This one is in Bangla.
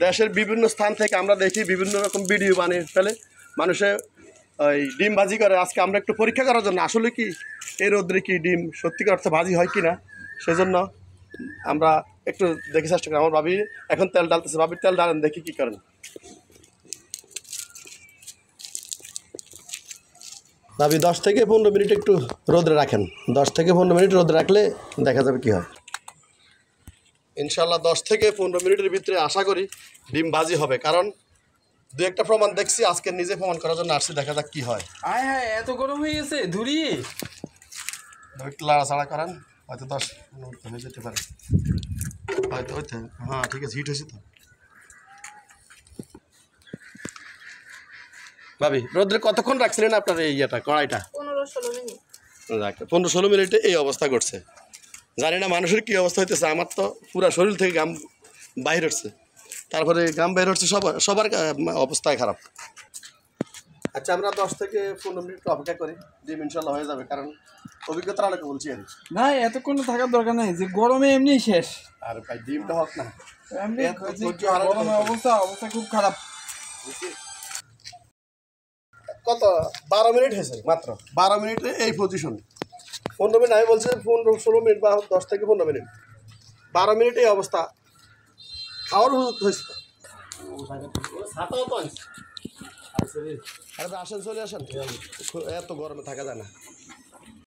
দেশের বিভিন্ন স্থান থেকে আমরা দেখি বিভিন্ন রকম ভিডিও বানিয়ে ফেলে মানুষে ওই ডিম ভাজি করে। আজকে আমরা একটু পরীক্ষা করার জন্য আসলে কি এই রোদ্রে কি ডিম সত্যিকার অর্থে ভাজি হয় কি না সেজন্য আমরা একটু দেখে চেষ্টা করি। আমার ভাবি এখন তেল ডালতেছে, ভাবির তেল ডালেন দেখি কী করেন। ভাবি 10 থেকে 15 মিনিট একটু রোদে রাখেন, 10 থেকে 15 মিনিট রোদে রাখলে দেখা যাবে কী হয়। ইনশাল্লাহ 10 থেকে 15 মিনিটের ভিতরে আশা করি ডিম ভাজি হবে, কারণ দু একটা প্রমাণ দেখছি, আজকে নিজে প্রমাণ করার জন্য আসছি, দেখা যাক কী হয়। আয় হ্যাঁ, এত গরম হয়ে গেছে ধুরি। একটু লাড়াচাড়া করেন, হয়তো 10-15 মিনিট হয়ে যেতে পারে, হয়তো হইতে। হ্যাঁ ঠিক আছে, হিট হয়েছে তো। ভাবি রোদ্রে কতক্ষণ রাখছিলেন আপনার এই ইয়েটা কড়াইটা? 15-16 মিনিট। 15-16 মিনিটে এই অবস্থা করছে। জানি না মানুষের কী অবস্থা হইতেছে, আমার তো পুরো শরীর থেকে ঘাম বাইর হচ্ছে, তারপরে ঘাম বাইর হচ্ছে, সবার অবস্থায় খারাপ। আচ্ছা আমরা 10 থেকে 15 মিনিট অপেক্ষা করি, ডিম ইনশাল্লাহ হয়ে যাবে, কারণ অভিজ্ঞতার আলোকে বলছি আর। না এতক্ষণ থাকার দরকার নেই, যে গরমে এমনি শেষ। আর ভাই ডিমটা হোক না, এমনি গরমে অবস্থা খুব খারাপ। কত 12 মিনিট হয়েছে মাত্র, 12 মিনিটে এই পজিশন। 15 মিনিট আমি বলছি 15-16 মিনিট বা 10 থেকে 15 মিনিট, 12 মিনিটে এই অবস্থা। খাওয়ার হুজুর হয়েছে। আরে আসেন, চলে আসেন, এত গরমে থাকা যায় না।